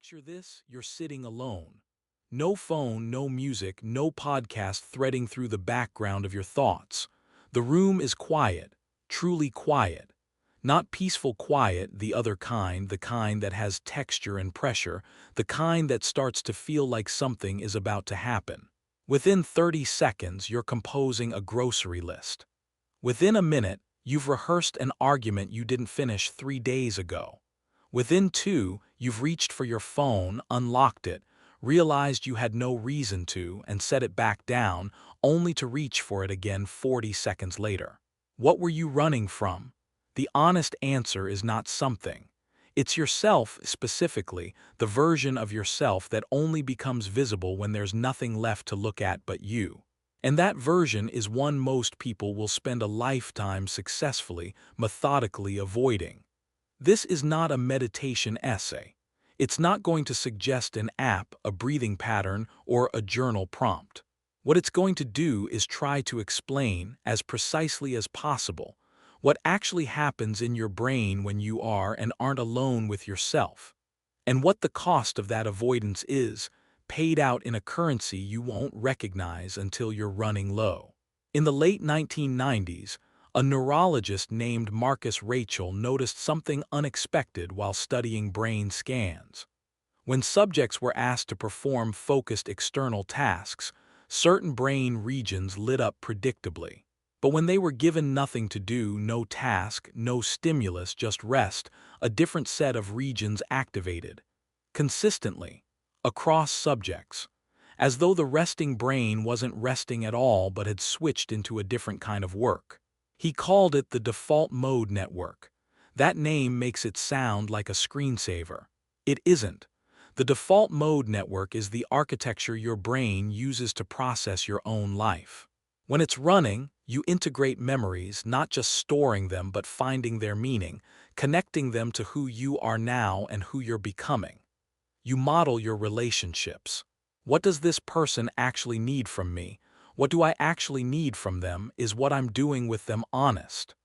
Picture this, you're sitting alone. No phone, no music, no podcast threading through the background of your thoughts. The room is quiet, truly quiet. Not peaceful quiet, the other kind, the kind that has texture and pressure, the kind that starts to feel like something is about to happen. Within 30 seconds, you're composing a grocery list. Within a minute, you've rehearsed an argument you didn't finish 3 days ago. Within two, you've reached for your phone, unlocked it, realized you had no reason to, and set it back down, only to reach for it again 40 seconds later. What were you running from? The honest answer is not something. It's yourself specifically, the version of yourself that only becomes visible when there's nothing left to look at but you. And that version is one most people will spend a lifetime successfully, methodically avoiding. This is not a meditation essay. It's not going to suggest an app, a breathing pattern, or a journal prompt. What it's going to do is try to explain, as precisely as possible, what actually happens in your brain when you are and aren't alone with yourself, and what the cost of that avoidance is, paid out in a currency you won't recognize until you're running low. In the late 1990s, a neurologist named Marcus Rachel noticed something unexpected while studying brain scans. When subjects were asked to perform focused external tasks, certain brain regions lit up predictably. But when they were given nothing to do, no task, no stimulus, just rest, a different set of regions activated. Consistently, across subjects, as though the resting brain wasn't resting at all but had switched into a different kind of work. He called it the default mode network. That name makes it sound like a screensaver. It isn't. The default mode network is the architecture your brain uses to process your own life. When it's running, you integrate memories, not just storing them but finding their meaning, connecting them to who you are now and who you're becoming. You model your relationships. What does this person actually need from me? What do I actually need from them? Is what I'm doing with them honest?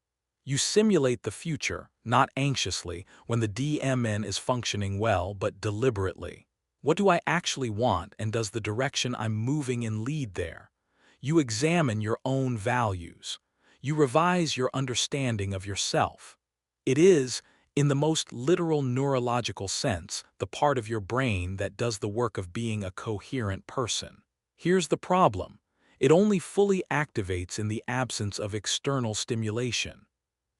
You simulate the future, not anxiously, when the DMN is functioning well, but deliberately. What do I actually want, and does the direction I'm moving in lead there? You examine your own values. You revise your understanding of yourself. It is, in the most literal neurological sense, the part of your brain that does the work of being a coherent person. Here's the problem. It only fully activates in the absence of external stimulation.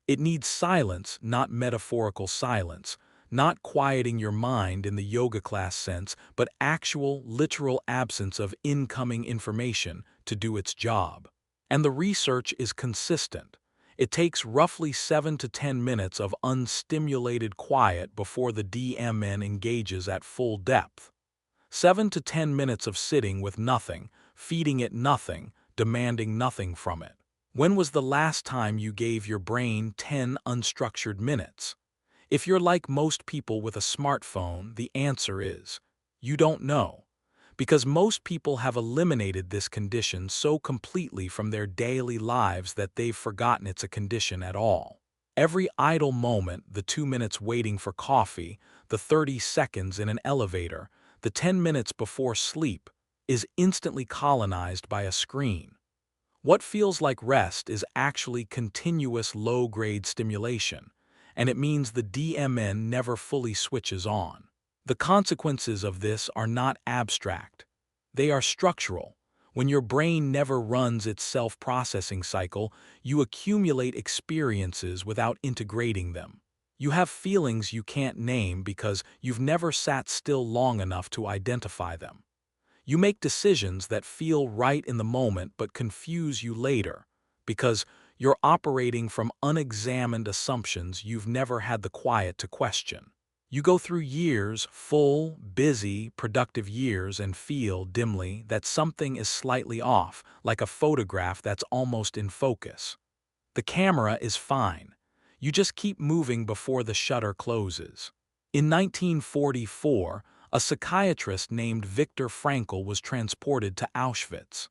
It needs silence, not metaphorical silence, not quieting your mind in the yoga class sense, but actual, literal absence of incoming information to do its job. And the research is consistent. It takes roughly 7 to 10 minutes of unstimulated quiet before the DMN engages at full depth. 7 to 10 minutes of sitting with nothing, feeding it nothing, demanding nothing from it. When was the last time you gave your brain 10 unstructured minutes? If you're like most people with a smartphone, the answer is, you don't know. Because most people have eliminated this condition so completely from their daily lives that they've forgotten it's a condition at all. Every idle moment, the 2 minutes waiting for coffee, the 30 seconds in an elevator, the 10 minutes before sleep, is instantly colonized by a screen. What feels like rest is actually continuous low-grade stimulation, and it means the DMN never fully switches on. The consequences of this are not abstract. They are structural. When your brain never runs its self-processing cycle, you accumulate experiences without integrating them. You have feelings you can't name because you've never sat still long enough to identify them. You make decisions that feel right in the moment but confuse you later because you're operating from unexamined assumptions you've never had the quiet to question. You go through years, full, busy, productive years, and feel dimly that something is slightly off, like a photograph that's almost in focus. The camera is fine. You just keep moving before the shutter closes. In 1944, a psychiatrist named Viktor Frankl was transported to Auschwitz.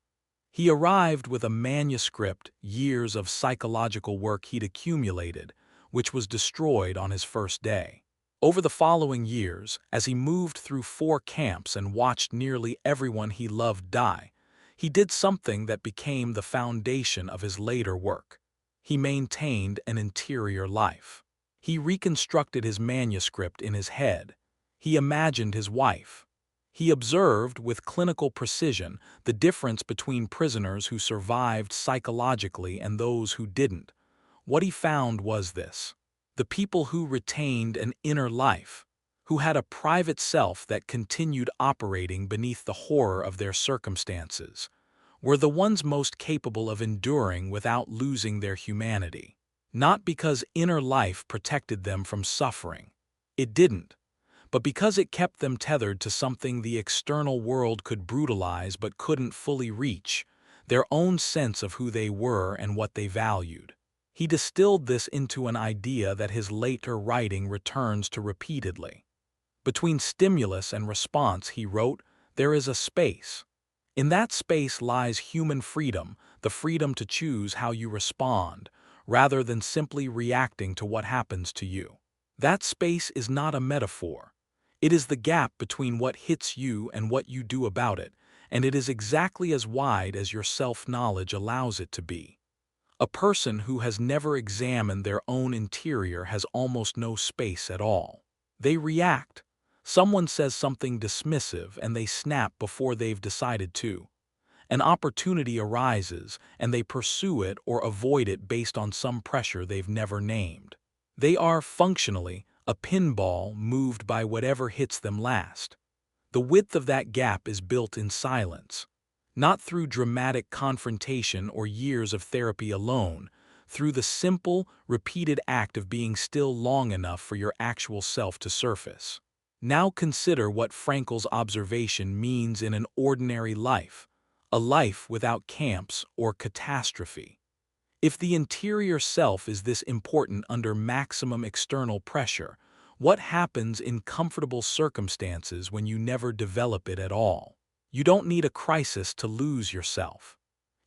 He arrived with a manuscript, years of psychological work he'd accumulated, which was destroyed on his first day. Over the following years, as he moved through 4 camps and watched nearly everyone he loved die, he did something that became the foundation of his later work. He maintained an interior life. He reconstructed his manuscript in his head. He imagined his wife. He observed with clinical precision the difference between prisoners who survived psychologically and those who didn't. What he found was this: the people who retained an inner life, who had a private self that continued operating beneath the horror of their circumstances, were the ones most capable of enduring without losing their humanity. Not because inner life protected them from suffering. It didn't. But because it kept them tethered to something the external world could brutalize but couldn't fully reach, their own sense of who they were and what they valued. He distilled this into an idea that his later writing returns to repeatedly. Between stimulus and response, he wrote, there is a space. In that space lies human freedom, the freedom to choose how you respond, rather than simply reacting to what happens to you. That space is not a metaphor. It is the gap between what hits you and what you do about it, and it is exactly as wide as your self-knowledge allows it to be. A person who has never examined their own interior has almost no space at all. They react. Someone says something dismissive and they snap before they've decided to. An opportunity arises and they pursue it or avoid it based on some pressure they've never named. They are, functionally, a pinball moved by whatever hits them last. The width of that gap is built in silence. Not through dramatic confrontation or years of therapy alone, through the simple, repeated act of being still long enough for your actual self to surface. Now consider what Frankl's observation means in an ordinary life, a life without camps or catastrophe. If the interior self is this important under maximum external pressure, what happens in comfortable circumstances when you never develop it at all? You don't need a crisis to lose yourself.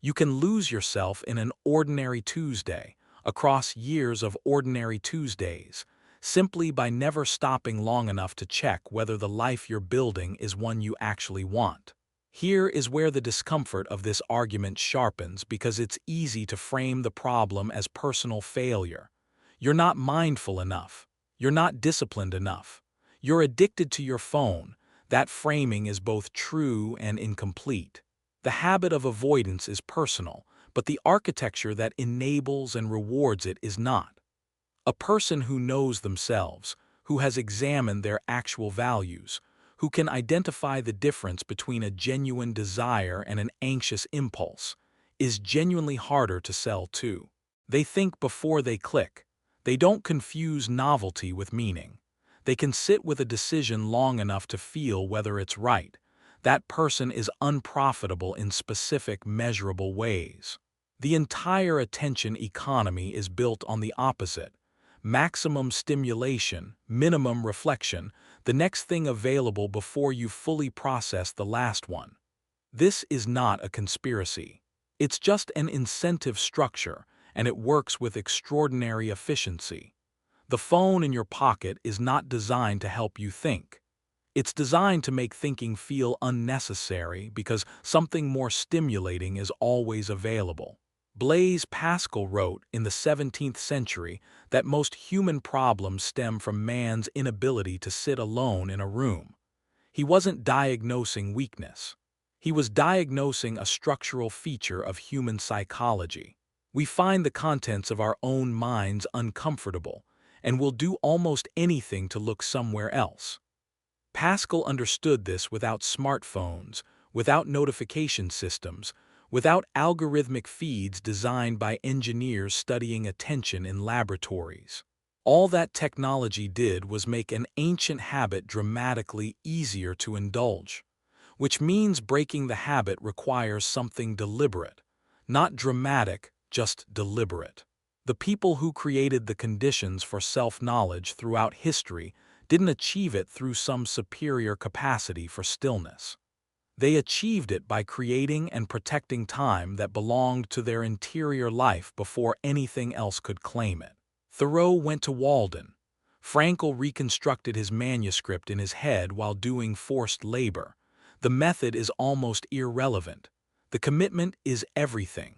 You can lose yourself in an ordinary Tuesday, across years of ordinary Tuesdays, simply by never stopping long enough to check whether the life you're building is one you actually want. Here is where the discomfort of this argument sharpens because it's easy to frame the problem as personal failure. You're not mindful enough. You're not disciplined enough. You're addicted to your phone. That framing is both true and incomplete. The habit of avoidance is personal, but the architecture that enables and rewards it is not. A person who knows themselves, who has examined their actual values, who can identify the difference between a genuine desire and an anxious impulse, is genuinely harder to sell to. They think before they click. They don't confuse novelty with meaning. They can sit with a decision long enough to feel whether it's right. That person is unprofitable in specific, measurable ways. The entire attention economy is built on the opposite. Maximum stimulation, minimum reflection, the next thing available before you fully process the last one. This is not a conspiracy. It's just an incentive structure, and it works with extraordinary efficiency. The phone in your pocket is not designed to help you think. It's designed to make thinking feel unnecessary because something more stimulating is always available. Blaise Pascal wrote in the 17th century that most human problems stem from man's inability to sit alone in a room. He wasn't diagnosing weakness. He was diagnosing a structural feature of human psychology. We find the contents of our own minds uncomfortable, and will do almost anything to look somewhere else. Pascal understood this without smartphones, without notification systems, without algorithmic feeds designed by engineers studying attention in laboratories. All that technology did was make an ancient habit dramatically easier to indulge, which means breaking the habit requires something deliberate, not dramatic, just deliberate. The people who created the conditions for self-knowledge throughout history didn't achieve it through some superior capacity for stillness. They achieved it by creating and protecting time that belonged to their interior life before anything else could claim it. Thoreau went to Walden. Frankel reconstructed his manuscript in his head while doing forced labor. The method is almost irrelevant. The commitment is everything.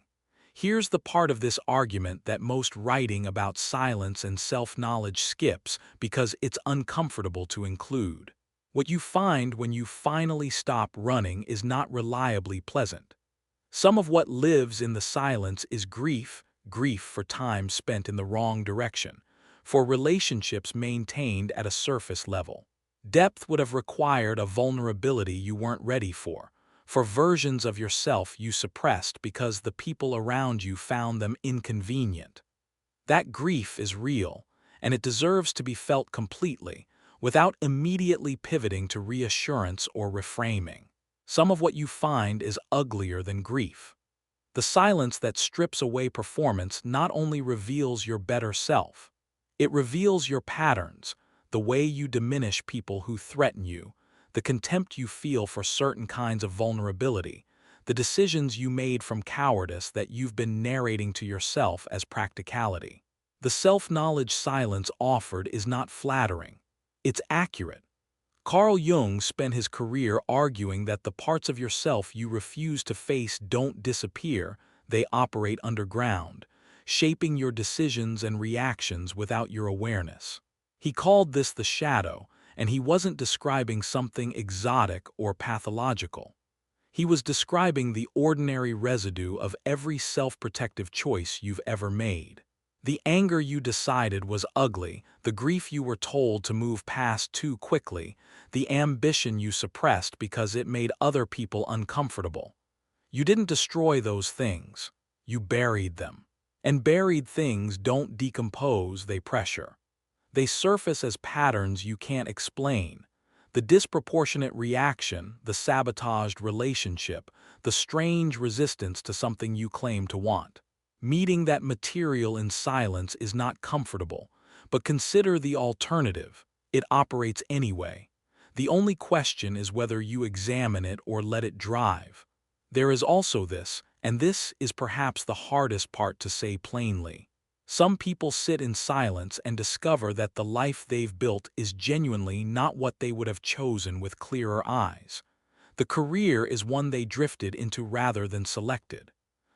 Here's the part of this argument that most writing about silence and self-knowledge skips because it's uncomfortable to include. What you find when you finally stop running is not reliably pleasant. Some of what lives in the silence is grief, grief for time spent in the wrong direction, for relationships maintained at a surface level. Depth would have required a vulnerability you weren't ready for versions of yourself you suppressed because the people around you found them inconvenient. That grief is real, and it deserves to be felt completely, without immediately pivoting to reassurance or reframing. Some of what you find is uglier than grief. The silence that strips away performance not only reveals your better self, it reveals your patterns, the way you diminish people who threaten you, the contempt you feel for certain kinds of vulnerability, the decisions you made from cowardice that you've been narrating to yourself as practicality. The self-knowledge silence offered is not flattering. It's accurate. Carl Jung spent his career arguing that the parts of yourself you refuse to face don't disappear, they operate underground, shaping your decisions and reactions without your awareness. He called this the shadow, and he wasn't describing something exotic or pathological. He was describing the ordinary residue of every self-protective choice you've ever made. The anger you decided was ugly, the grief you were told to move past too quickly, the ambition you suppressed because it made other people uncomfortable. You didn't destroy those things. You buried them. And buried things don't decompose, they pressure. They surface as patterns you can't explain. The disproportionate reaction, the sabotaged relationship, the strange resistance to something you claim to want. Meeting that material in silence is not comfortable, but consider the alternative. It operates anyway. The only question is whether you examine it or let it drive. There is also this, and this is perhaps the hardest part to say plainly. Some people sit in silence and discover that the life they've built is genuinely not what they would have chosen with clearer eyes. The career is one they drifted into rather than selected.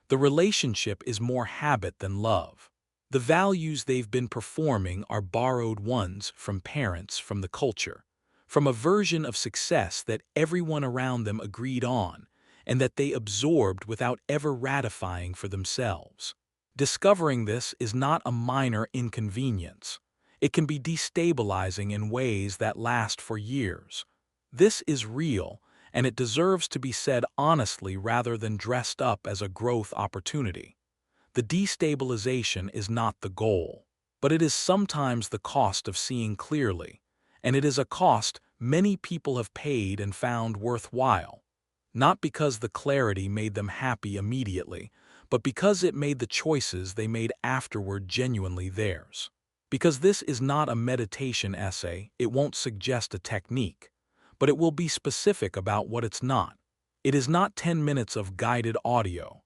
The relationship is more habit than love. The values they've been performing are borrowed ones from parents, from the culture, from a version of success that everyone around them agreed on and that they absorbed without ever ratifying for themselves. Discovering this is not a minor inconvenience. It can be destabilizing in ways that last for years. This is real, and it deserves to be said honestly rather than dressed up as a growth opportunity. The destabilization is not the goal, but it is sometimes the cost of seeing clearly, and it is a cost many people have paid and found worthwhile, not because the clarity made them happy immediately, but because it made the choices they made afterward genuinely theirs. Because this is not a meditation essay, it won't suggest a technique, but it will be specific about what it's not. It is not 10 minutes of guided audio.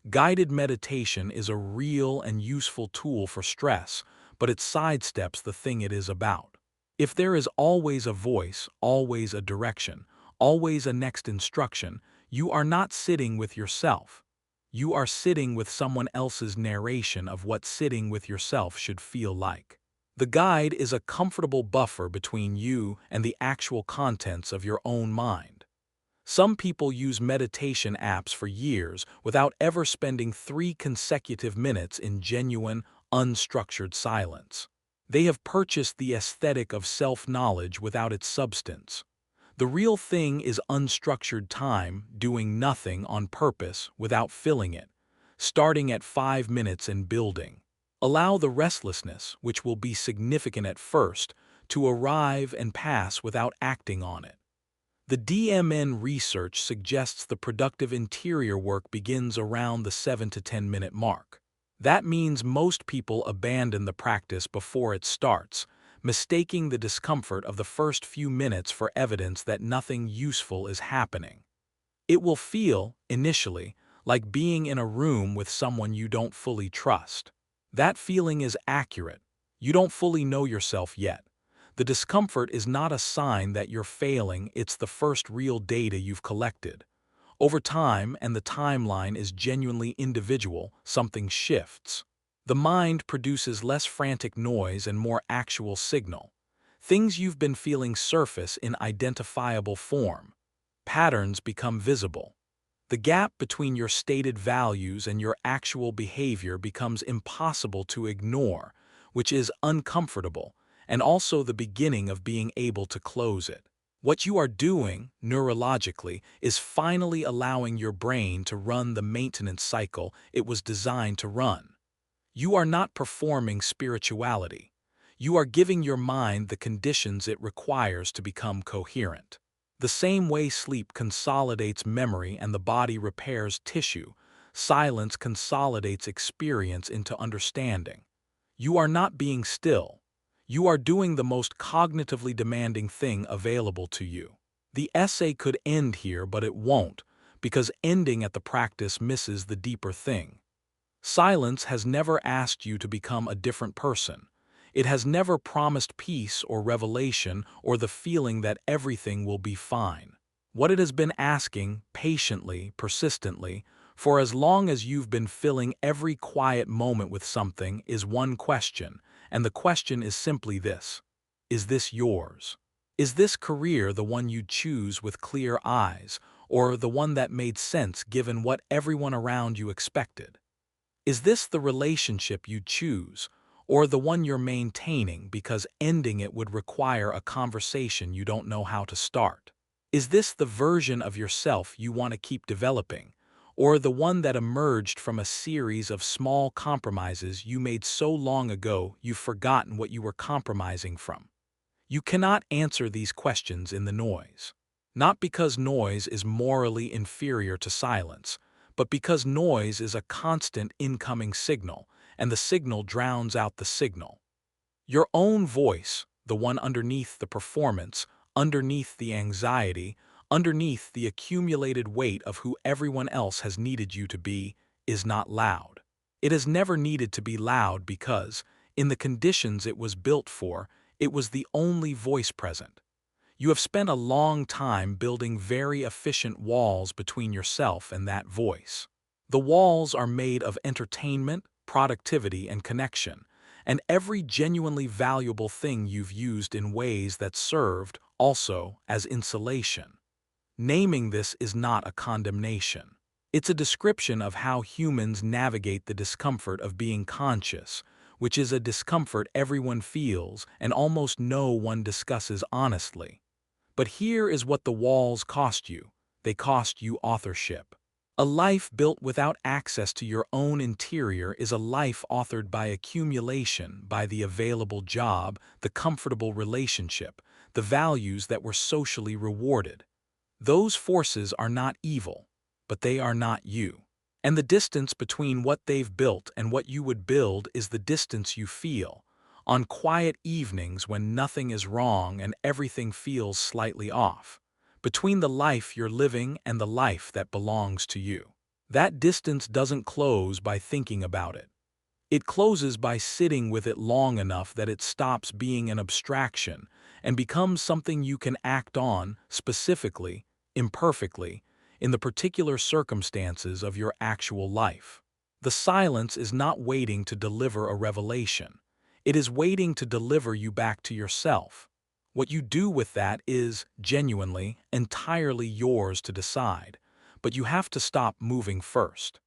Guided meditation is a real and useful tool for stress, but it sidesteps the thing it is about. If there is always a voice, always a direction, always a next instruction, you are not sitting with yourself. You are sitting with someone else's narration of what sitting with yourself should feel like. The guide is a comfortable buffer between you and the actual contents of your own mind. Some people use meditation apps for years without ever spending 3 consecutive minutes in genuine, unstructured silence. They have purchased the aesthetic of self-knowledge without its substance. The real thing is unstructured time, doing nothing on purpose without filling it, starting at 5 minutes and building. Allow the restlessness, which will be significant at first, to arrive and pass without acting on it. The DMN research suggests the productive interior work begins around the 7 to 10 minute mark. That means most people abandon the practice before it starts, mistaking the discomfort of the first few minutes for evidence that nothing useful is happening. It will feel, initially, like being in a room with someone you don't fully trust. That feeling is accurate. You don't fully know yourself yet, The discomfort is not a sign that you're failing, it's the first real data you've collected. Over time, and the timeline is genuinely individual, something shifts. The mind produces less frantic noise and more actual signal. Things you've been feeling surface in identifiable form. Patterns become visible. The gap between your stated values and your actual behavior becomes impossible to ignore, which is uncomfortable, and also the beginning of being able to close it. What you are doing, neurologically, is finally allowing your brain to run the maintenance cycle it was designed to run. You are not performing spirituality. You are giving your mind the conditions it requires to become coherent. The same way sleep consolidates memory and the body repairs tissue, silence consolidates experience into understanding. You are not being still. You are doing the most cognitively demanding thing available to you. The essay could end here, but it won't, because ending at the practice misses the deeper thing. Silence has never asked you to become a different person. It has never promised peace or revelation or the feeling that everything will be fine. What it has been asking, patiently, persistently, for as long as you've been filling every quiet moment with something, is one question, and the question is simply this: is this yours? Is this career the one you'd choose with clear eyes, or the one that made sense given what everyone around you expected? Is this the relationship you choose, or the one you're maintaining because ending it would require a conversation you don't know how to start? Is this the version of yourself you want to keep developing, or the one that emerged from a series of small compromises you made so long ago you've forgotten what you were compromising from? You cannot answer these questions in the noise. Not because noise is morally inferior to silence, but because noise is a constant incoming signal, and the signal drowns out the signal. Your own voice, the one underneath the performance, underneath the anxiety, underneath the accumulated weight of who everyone else has needed you to be, is not loud. It has never needed to be loud because, in the conditions it was built for, it was the only voice present. You have spent a long time building very efficient walls between yourself and that voice. The walls are made of entertainment, productivity, and connection, and every genuinely valuable thing you've used in ways that served, also, as insulation. Naming this is not a condemnation. It's a description of how humans navigate the discomfort of being conscious, which is a discomfort everyone feels and almost no one discusses honestly. But here is what the walls cost you. They cost you authorship. A life built without access to your own interior is a life authored by accumulation, by the available job, the comfortable relationship, the values that were socially rewarded. Those forces are not evil, but they are not you. And the distance between what they've built and what you would build is the distance you feel on quiet evenings when nothing is wrong and everything feels slightly off, between the life you're living and the life that belongs to you. That distance doesn't close by thinking about it. It closes by sitting with it long enough that it stops being an abstraction and becomes something you can act on, specifically, imperfectly, in the particular circumstances of your actual life. The silence is not waiting to deliver a revelation. It is waiting to deliver you back to yourself. What you do with that is, genuinely, entirely yours to decide, but you have to stop moving first.